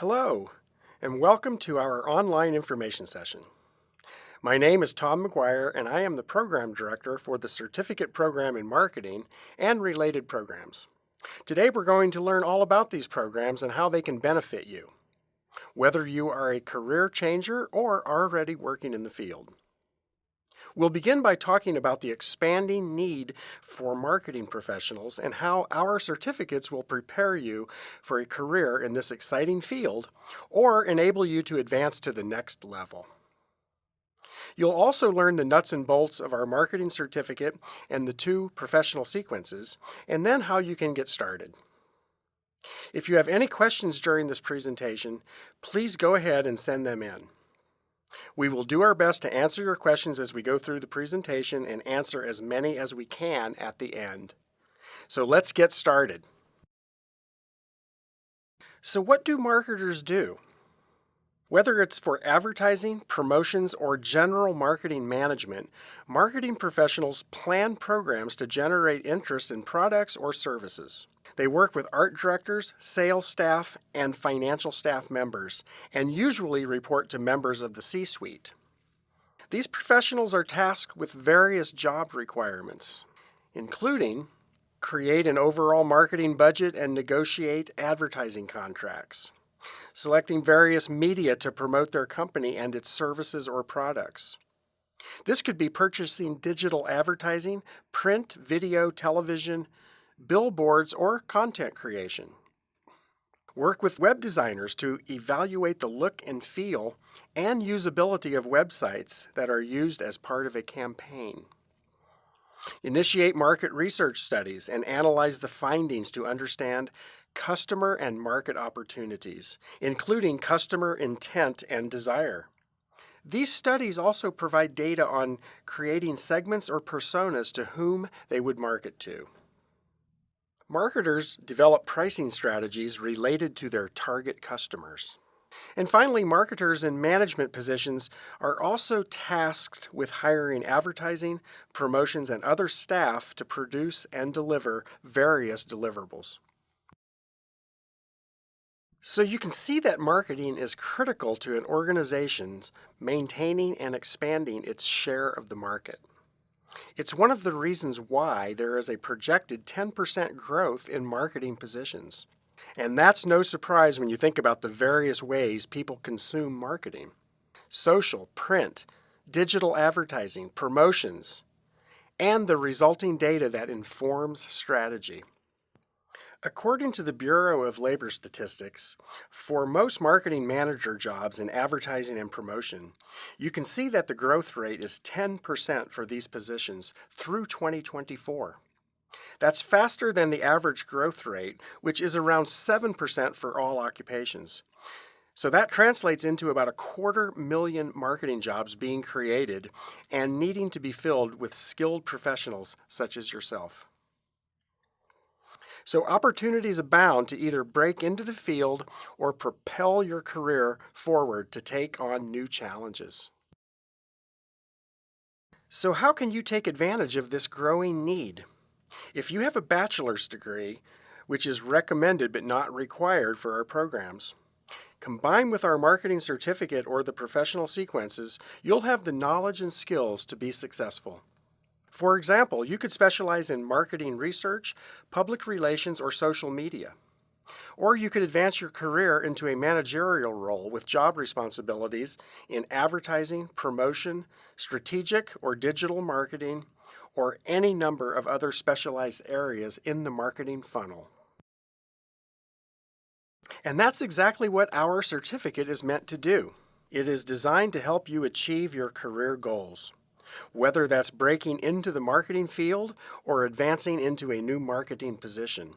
Hello, and welcome to our online information session. My name is Tom McGuire, and I am the Program Director for the Certificate Program in Marketing and related programs. Today we're going to learn all about these programs and how they can benefit you, whether you are a career changer or already working in the field. We'll begin by talking about the expanding need for marketing professionals and how our certificates will prepare you for a career in this exciting field or enable you to advance to the next level. You'll also learn the nuts and bolts of our marketing certificate and the two professional sequences, and then how you can get started. If you have any questions during this presentation, please go ahead and send them in. We will do our best to answer your questions as we go through the presentation and answer as many as we can at the end. So let's get started. So what do marketers do? Whether it's for advertising, promotions, or general marketing management, marketing professionals plan programs to generate interest in products or services. They work with art directors, sales staff, and financial staff members, and usually report to members of the C-suite. These professionals are tasked with various job requirements, including create an overall marketing budget and negotiate advertising contracts, selecting various media to promote their company and its services or products. This could be purchasing digital advertising, print, video, television, billboards, or content creation. Work with web designers to evaluate the look and feel and usability of websites that are used as part of a campaign. Initiate market research studies and analyze the findings to understand customer and market opportunities, including customer intent and desire. These studies also provide data on creating segments or personas to whom they would market to. Marketers develop pricing strategies related to their target customers. And finally, marketers in management positions are also tasked with hiring advertising, promotions, and other staff to produce and deliver various deliverables. So you can see that marketing is critical to an organization's maintaining and expanding its share of the market. It's one of the reasons why there is a projected 10% growth in marketing positions. And that's no surprise when you think about the various ways people consume marketing: social, print, digital advertising, promotions, and the resulting data that informs strategy. According to the Bureau of Labor Statistics, for most marketing manager jobs in advertising and promotion, you can see that the growth rate is 10% for these positions through 2024. That's faster than the average growth rate, which is around 7% for all occupations. So that translates into about 250,000 marketing jobs being created and needing to be filled with skilled professionals such as yourself. So opportunities abound to either break into the field or propel your career forward to take on new challenges. So how can you take advantage of this growing need? If you have a bachelor's degree, which is recommended but not required for our programs, combined with our marketing certificate or the professional sequences, you'll have the knowledge and skills to be successful. For example, you could specialize in marketing research, public relations, or social media. Or you could advance your career into a managerial role with job responsibilities in advertising, promotion, strategic or digital marketing, or any number of other specialized areas in the marketing funnel. And that's exactly what our certificate is meant to do. It is designed to help you achieve your career goals, whether that's breaking into the marketing field or advancing into a new marketing position.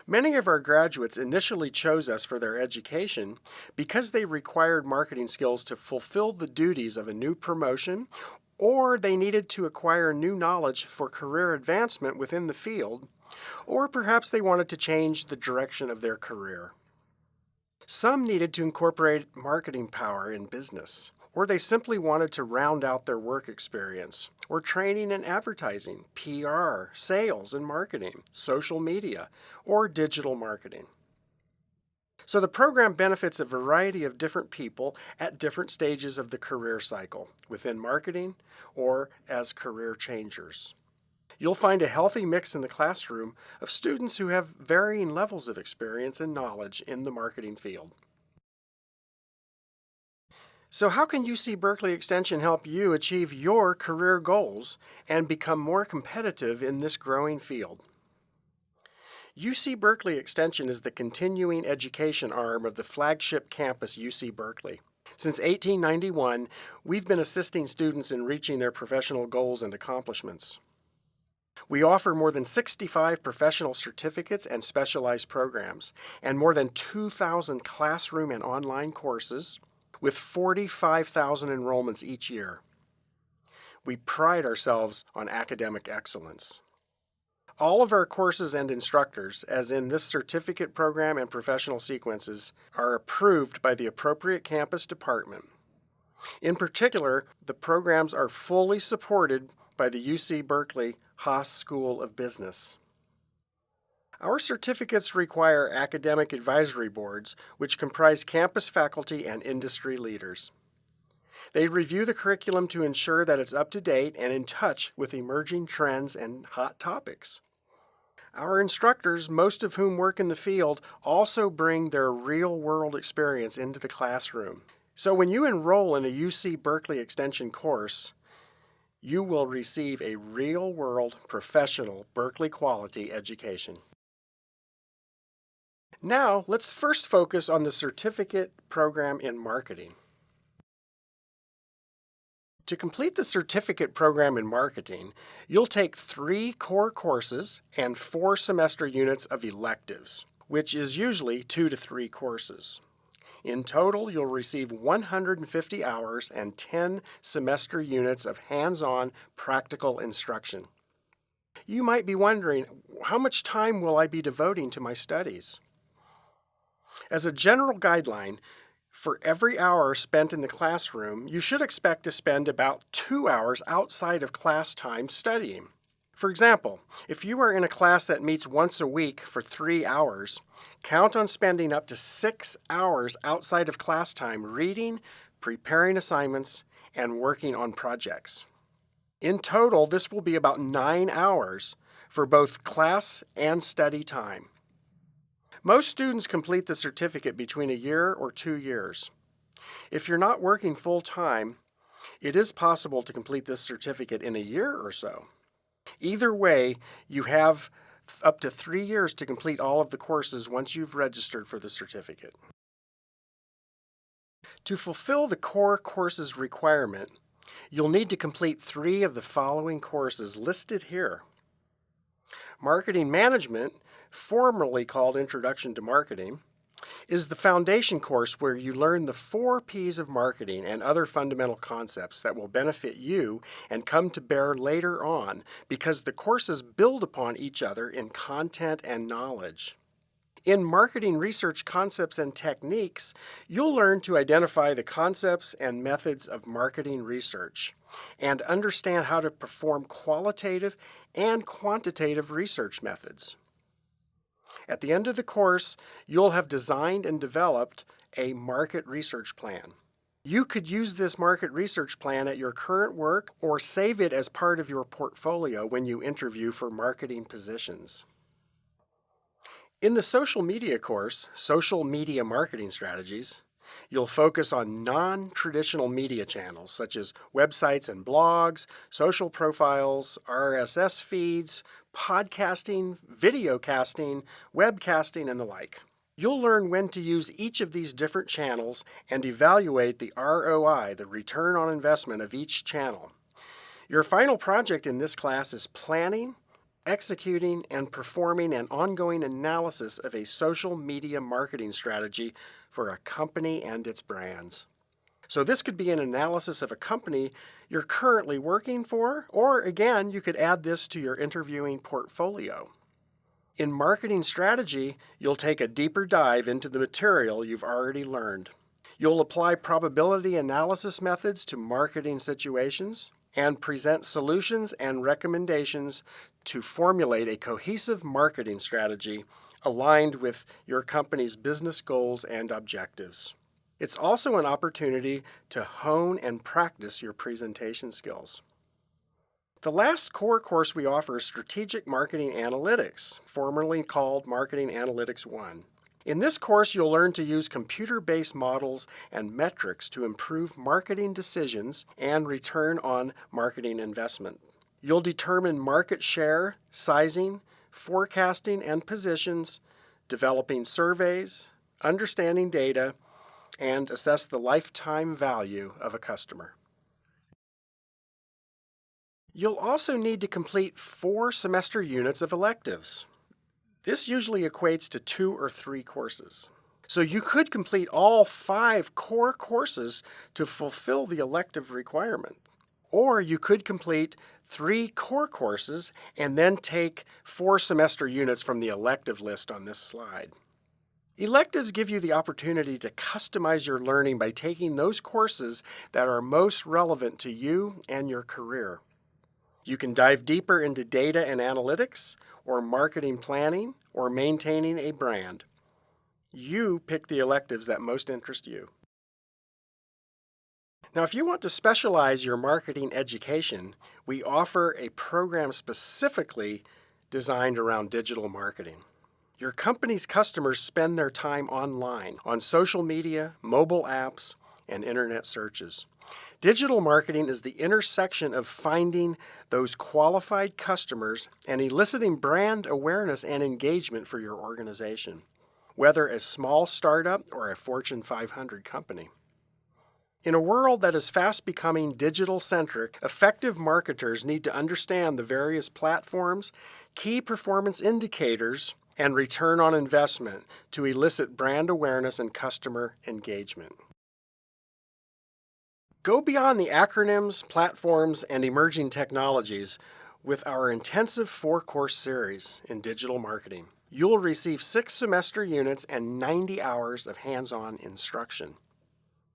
Many of our graduates initially chose us for their education because they required marketing skills to fulfill the duties of a new promotion, or they needed to acquire new knowledge for career advancement within the field, or perhaps they wanted to change the direction of their career. Some needed to incorporate marketing power in business, or they simply wanted to round out their work experience, or training in advertising, PR, sales and marketing, social media, or digital marketing. So the program benefits a variety of different people at different stages of the career cycle, within marketing or as career changers. You'll find a healthy mix in the classroom of students who have varying levels of experience and knowledge in the marketing field. So how can UC Berkeley Extension help you achieve your career goals and become more competitive in this growing field? UC Berkeley Extension is the continuing education arm of the flagship campus UC Berkeley. Since 1891, we've been assisting students in reaching their professional goals and accomplishments. We offer more than 65 professional certificates and specialized programs, and more than 2,000 classroom and online courses, with 45,000 enrollments each year. We pride ourselves on academic excellence. All of our courses and instructors, as in this certificate program and professional sequences, are approved by the appropriate campus department. In particular, the programs are fully supported by the UC Berkeley Haas School of Business. Our certificates require academic advisory boards, which comprise campus faculty and industry leaders. They review the curriculum to ensure that it's up to date and in touch with emerging trends and hot topics. Our instructors, most of whom work in the field, also bring their real-world experience into the classroom. So when you enroll in a UC Berkeley Extension course, you will receive a real-world, professional, Berkeley quality education. Now, let's first focus on the certificate program in marketing. To complete the certificate program in marketing, you'll take 3 core courses and 4 semester units of electives, which is usually 2 to 3 courses. In total, you'll receive 150 hours and 10 semester units of hands-on practical instruction. You might be wondering, how much time will I be devoting to my studies? As a general guideline, for every hour spent in the classroom, you should expect to spend about 2 hours outside of class time studying. For example, if you are in a class that meets once a week for 3 hours, count on spending up to 6 hours outside of class time reading, preparing assignments, and working on projects. In total, this will be about 9 hours for both class and study time. Most students complete the certificate between a year or 2 years. If you're not working full-time, it is possible to complete this certificate in a year or so. Either way, you have up to 3 years to complete all of the courses once you've registered for the certificate. To fulfill the core courses requirement, you'll need to complete 3 of the following courses listed here. Marketing Management, formerly called Introduction to Marketing, is the foundation course where you learn the 4 P's of marketing and other fundamental concepts that will benefit you and come to bear later on because the courses build upon each other in content and knowledge. In Marketing Research Concepts and Techniques, you'll learn to identify the concepts and methods of marketing research and understand how to perform qualitative and quantitative research methods. At the end of the course, you'll have designed and developed a market research plan. You could use this market research plan at your current work or save it as part of your portfolio when you interview for marketing positions. In the social media course, Social Media Marketing Strategies, you'll focus on non-traditional media channels such as websites and blogs, social profiles, RSS feeds, podcasting, videocasting, webcasting, and the like. You'll learn when to use each of these different channels and evaluate the ROI, the return on investment of each channel. Your final project in this class is planning, executing, and performing an ongoing analysis of a social media marketing strategy for a company and its brands. So this could be an analysis of a company you're currently working for, or again, you could add this to your interviewing portfolio. In marketing strategy, you'll take a deeper dive into the material you've already learned. You'll apply probability analysis methods to marketing situations and present solutions and recommendations to formulate a cohesive marketing strategy aligned with your company's business goals and objectives. It's also an opportunity to hone and practice your presentation skills. The last core course we offer is Strategic Marketing Analytics, formerly called Marketing Analytics 1. In this course, you'll learn to use computer-based models and metrics to improve marketing decisions and return on marketing investment. You'll determine market share, sizing, forecasting and positions, developing surveys, understanding data, and assess the lifetime value of a customer. You'll also need to complete 4 semester units of electives. This usually equates to 2 or 3 courses. So you could complete all 5 core courses to fulfill the elective requirement. Or you could complete 3 core courses and then take 4 semester units from the elective list on this slide. Electives give you the opportunity to customize your learning by taking those courses that are most relevant to you and your career. You can dive deeper into data and analytics, or marketing planning, or maintaining a brand. You pick the electives that most interest you. Now, if you want to specialize your marketing education, we offer a program specifically designed around digital marketing. Your company's customers spend their time online, on social media, mobile apps, and internet searches. Digital marketing is the intersection of finding those qualified customers and eliciting brand awareness and engagement for your organization, whether a small startup or a Fortune 500 company. In a world that is fast becoming digital-centric, effective marketers need to understand the various platforms, key performance indicators, and return on investment to elicit brand awareness and customer engagement. Go beyond the acronyms, platforms, and emerging technologies with our intensive 4-course series in digital marketing. You'll receive 6 semester units and 90 hours of hands-on instruction.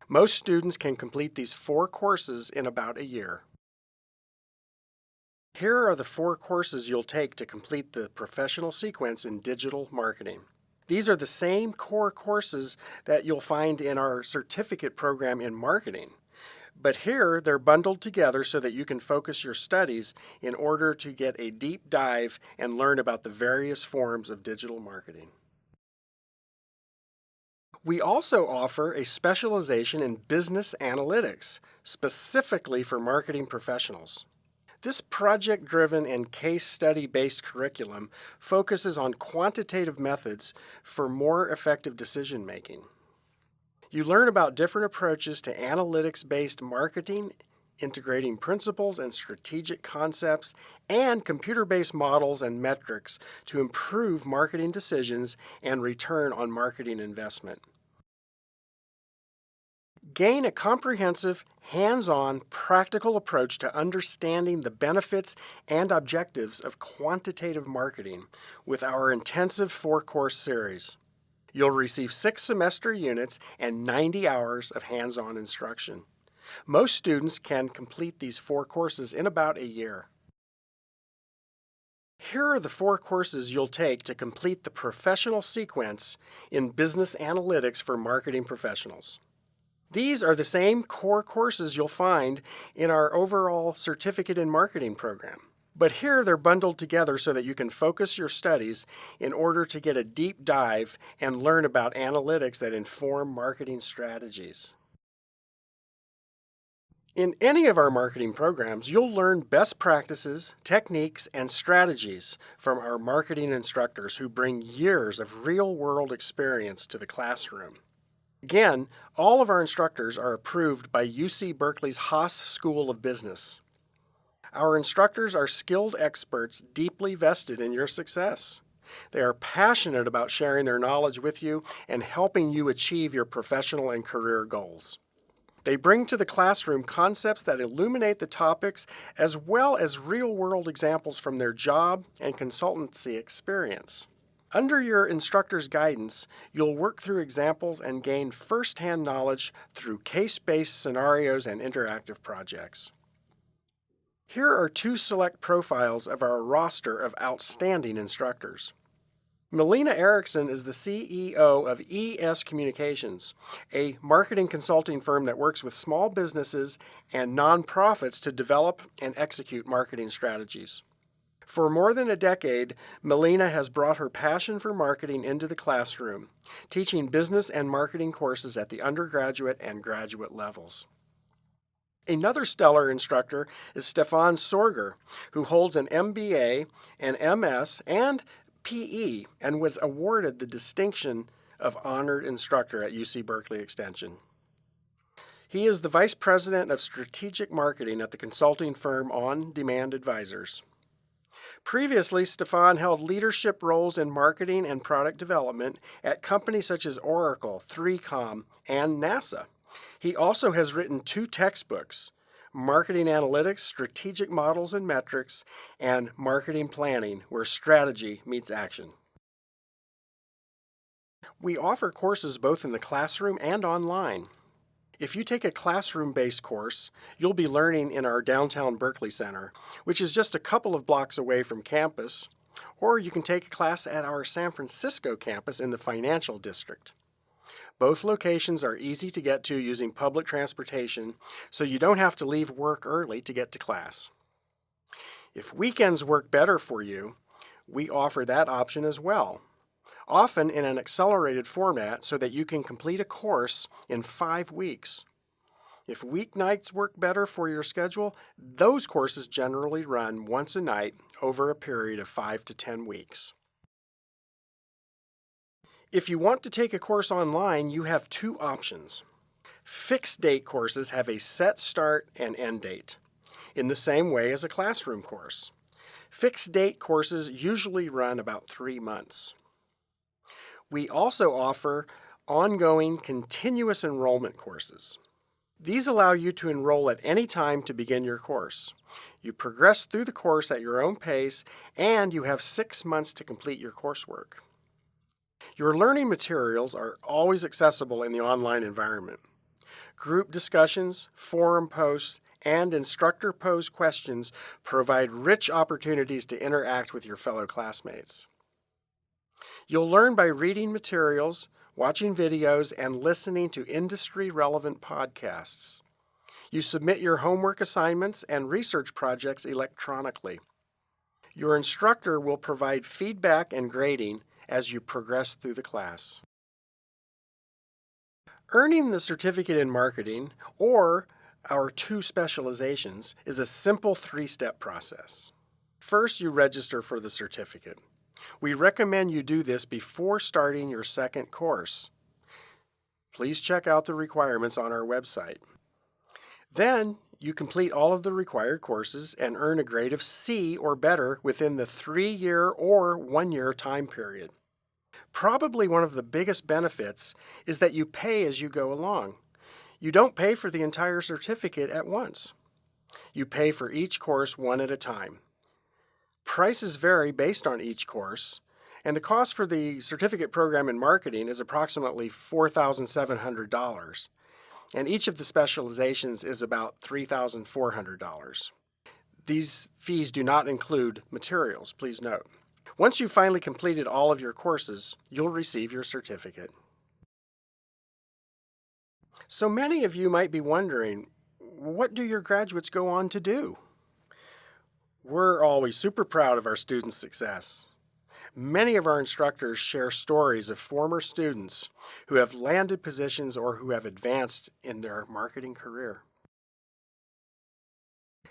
Most students can complete these 4 courses in about a year. Here are the 4 courses you'll take to complete the professional sequence in digital marketing. These are the same core courses that you'll find in our certificate program in marketing. But here they're bundled together so that you can focus your studies in order to get a deep dive and learn about the various forms of digital marketing. We also offer a specialization in business analytics, specifically for marketing professionals. This project-driven and case study-based curriculum focuses on quantitative methods for more effective decision-making. You learn about different approaches to analytics-based marketing, integrating principles and strategic concepts, and computer-based models and metrics to improve marketing decisions and return on marketing investment. Gain a comprehensive, hands-on, practical approach to understanding the benefits and objectives of quantitative marketing with our intensive 4-course series. You'll receive 6 semester units and 90 hours of hands-on instruction. Most students can complete these 4 courses in about a year. Here are the 4 courses you'll take to complete the professional sequence in business analytics for marketing professionals. These are the same core courses you'll find in our overall Certificate in Marketing program. But here they're bundled together so that you can focus your studies in order to get a deep dive and learn about analytics that inform marketing strategies. In any of our marketing programs, you'll learn best practices, techniques, and strategies from our marketing instructors who bring years of real-world experience to the classroom. Again, all of our instructors are approved by UC Berkeley's Haas School of Business. Our instructors are skilled experts deeply vested in your success. They are passionate about sharing their knowledge with you and helping you achieve your professional and career goals. They bring to the classroom concepts that illuminate the topics as well as real-world examples from their job and consultancy experience. Under your instructor's guidance, you'll work through examples and gain first-hand knowledge through case-based scenarios and interactive projects. Here are 2 select profiles of our roster of outstanding instructors. Melina Erickson is the CEO of ES Communications, a marketing consulting firm that works with small businesses and nonprofits to develop and execute marketing strategies. For more than a decade, Melina has brought her passion for marketing into the classroom, teaching business and marketing courses at the undergraduate and graduate levels. Another stellar instructor is Stefan Sorger, who holds an MBA, an MS, and PE, and was awarded the distinction of Honored Instructor at UC Berkeley Extension. He is the Vice President of Strategic Marketing at the consulting firm On Demand Advisors. Previously, Stefan held leadership roles in marketing and product development at companies such as Oracle, 3Com, and NASA. He also has written 2 textbooks, Marketing Analytics, Strategic Models and Metrics, and Marketing Planning, where strategy meets action. We offer courses both in the classroom and online. If you take a classroom-based course, you'll be learning in our downtown Berkeley Center, which is just a couple of blocks away from campus, or you can take a class at our San Francisco campus in the financial district. Both locations are easy to get to using public transportation, so you don't have to leave work early to get to class. If weekends work better for you, we offer that option as well, often in an accelerated format so that you can complete a course in 5 weeks. If weeknights work better for your schedule, those courses generally run once a night over a period of 5 to 10 weeks. If you want to take a course online, you have 2 options. Fixed date courses have a set start and end date, in the same way as a classroom course. Fixed date courses usually run about 3 months. We also offer ongoing continuous enrollment courses. These allow you to enroll at any time to begin your course. You progress through the course at your own pace, and you have 6 months to complete your coursework. Your learning materials are always accessible in the online environment. Group discussions, forum posts, and instructor-posed questions provide rich opportunities to interact with your fellow classmates. You'll learn by reading materials, watching videos, and listening to industry-relevant podcasts. You submit your homework assignments and research projects electronically. Your instructor will provide feedback and grading as you progress through the class. Earning the certificate in marketing, or our 2 specializations, is a simple 3-step process. First, you register for the certificate. We recommend you do this before starting your second course. Please check out the requirements on our website. Then, you complete all of the required courses and earn a grade of C or better within the 3-year or 1-year time period. Probably one of the biggest benefits is that you pay as you go along. You don't pay for the entire certificate at once. You pay for each course one at a time. Prices vary based on each course, and the cost for the certificate program in marketing is approximately $4,700, and each of the specializations is about $3,400. These fees do not include materials, please note. Once you've finally completed all of your courses, you'll receive your certificate. So many of you might be wondering, what do your graduates go on to do? We're always super proud of our students' success. Many of our instructors share stories of former students who have landed positions or who have advanced in their marketing career.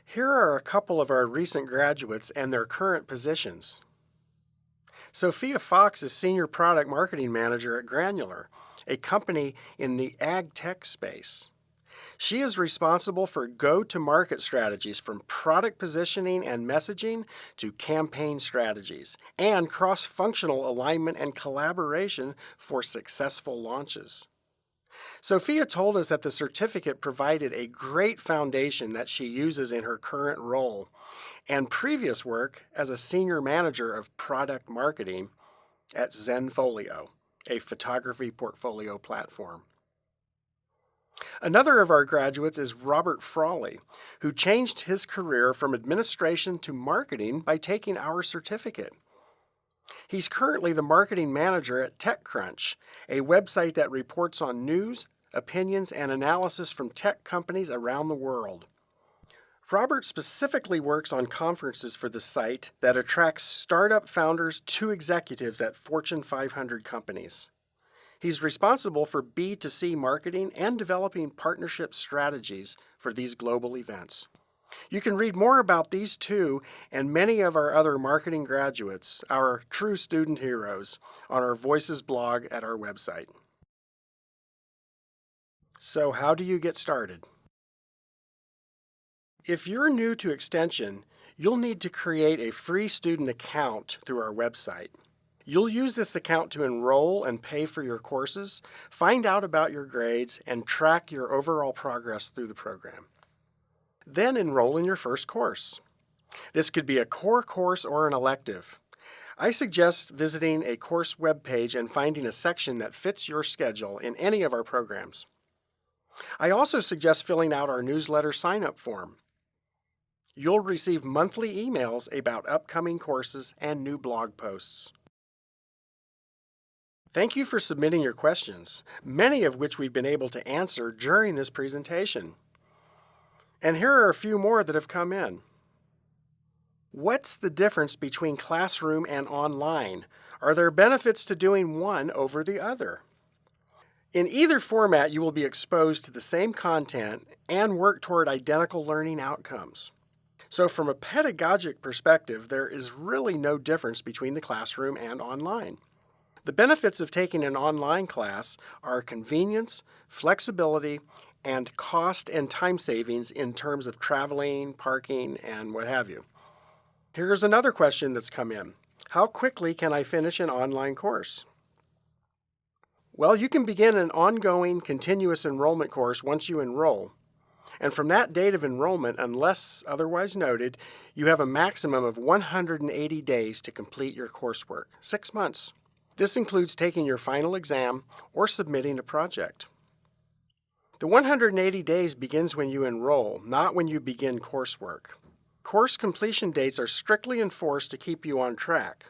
Here are a couple of our recent graduates and their current positions. Sophia Fox is Senior Product Marketing Manager at Granular, a company in the ag tech space. She is responsible for go-to-market strategies from product positioning and messaging to campaign strategies, and cross-functional alignment and collaboration for successful launches. Sophia told us that the certificate provided a great foundation that she uses in her current role and previous work as a senior manager of product marketing at Zenfolio, a photography portfolio platform. Another of our graduates is Robert Frawley, who changed his career from administration to marketing by taking our certificate. He's currently the marketing manager at TechCrunch, a website that reports on news, opinions, and analysis from tech companies around the world. Robert specifically works on conferences for the site that attracts startup founders to executives at Fortune 500 companies. He's responsible for B2C marketing and developing partnership strategies for these global events. You can read more about these two and many of our other marketing graduates, our true student heroes, on our Voices blog at our website. So how do you get started? If you're new to Extension, you'll need to create a free student account through our website. You'll use this account to enroll and pay for your courses, find out about your grades, and track your overall progress through the program. Then enroll in your first course. This could be a core course or an elective. I suggest visiting a course webpage and finding a section that fits your schedule in any of our programs. I also suggest filling out our newsletter sign-up form. You'll receive monthly emails about upcoming courses and new blog posts. Thank you for submitting your questions, many of which we've been able to answer during this presentation. And here are a few more that have come in. What's the difference between classroom and online? Are there benefits to doing one over the other? In either format, you will be exposed to the same content and work toward identical learning outcomes. So from a pedagogic perspective, there is really no difference between the classroom and online. The benefits of taking an online class are convenience, flexibility, and cost and time savings in terms of traveling, parking, and what have you. Here's another question that's come in. How quickly can I finish an online course? Well, you can begin an ongoing continuous enrollment course once you enroll. And from that date of enrollment, unless otherwise noted, you have a maximum of 180 days to complete your coursework, 6 months. This includes taking your final exam or submitting a project. The 180 days begins when you enroll, not when you begin coursework. Course completion dates are strictly enforced to keep you on track.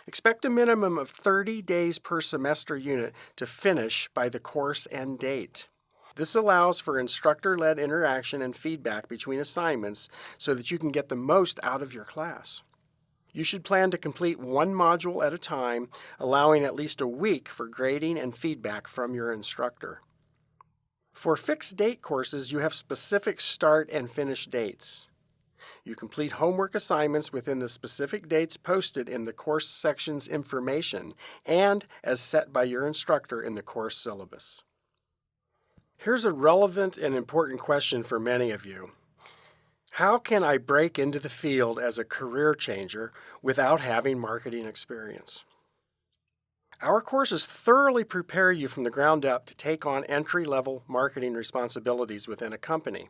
Expect a minimum of 30 days per semester unit to finish by the course end date. This allows for instructor-led interaction and feedback between assignments so that you can get the most out of your class. You should plan to complete one module at a time, allowing at least a week for grading and feedback from your instructor. For fixed date courses, you have specific start and finish dates. You complete homework assignments within the specific dates posted in the course section's information and as set by your instructor in the course syllabus. Here's a relevant and important question for many of you. How can I break into the field as a career changer without having marketing experience? Our courses thoroughly prepare you from the ground up to take on entry-level marketing responsibilities within a company.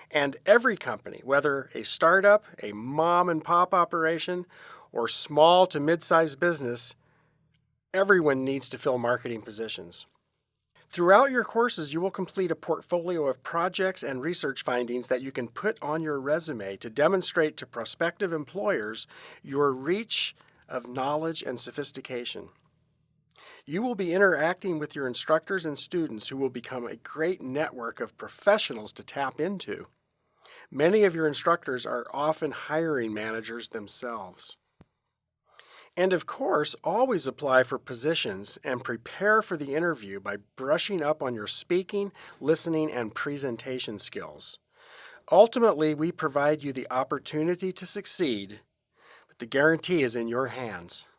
And every company, whether a startup, a mom-and-pop operation, or small to mid-sized business, everyone needs to fill marketing positions. Throughout your courses, you will complete a portfolio of projects and research findings that you can put on your resume to demonstrate to prospective employers your reach of knowledge and sophistication. You will be interacting with your instructors and students who will become a great network of professionals to tap into. Many of your instructors are often hiring managers themselves. And of course, always apply for positions and prepare for the interview by brushing up on your speaking, listening, and presentation skills. Ultimately, we provide you the opportunity to succeed, but the guarantee is in your hands.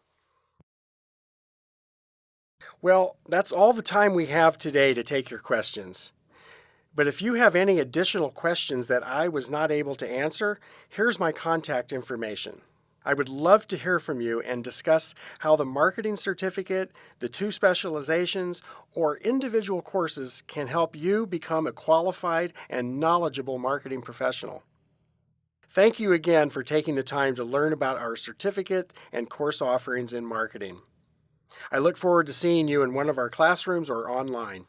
Well, that's all the time we have today to take your questions. But if you have any additional questions that I was not able to answer, here's my contact information. I would love to hear from you and discuss how the marketing certificate, the 2 specializations, or individual courses can help you become a qualified and knowledgeable marketing professional. Thank you again for taking the time to learn about our certificate and course offerings in marketing. I look forward to seeing you in one of our classrooms or online.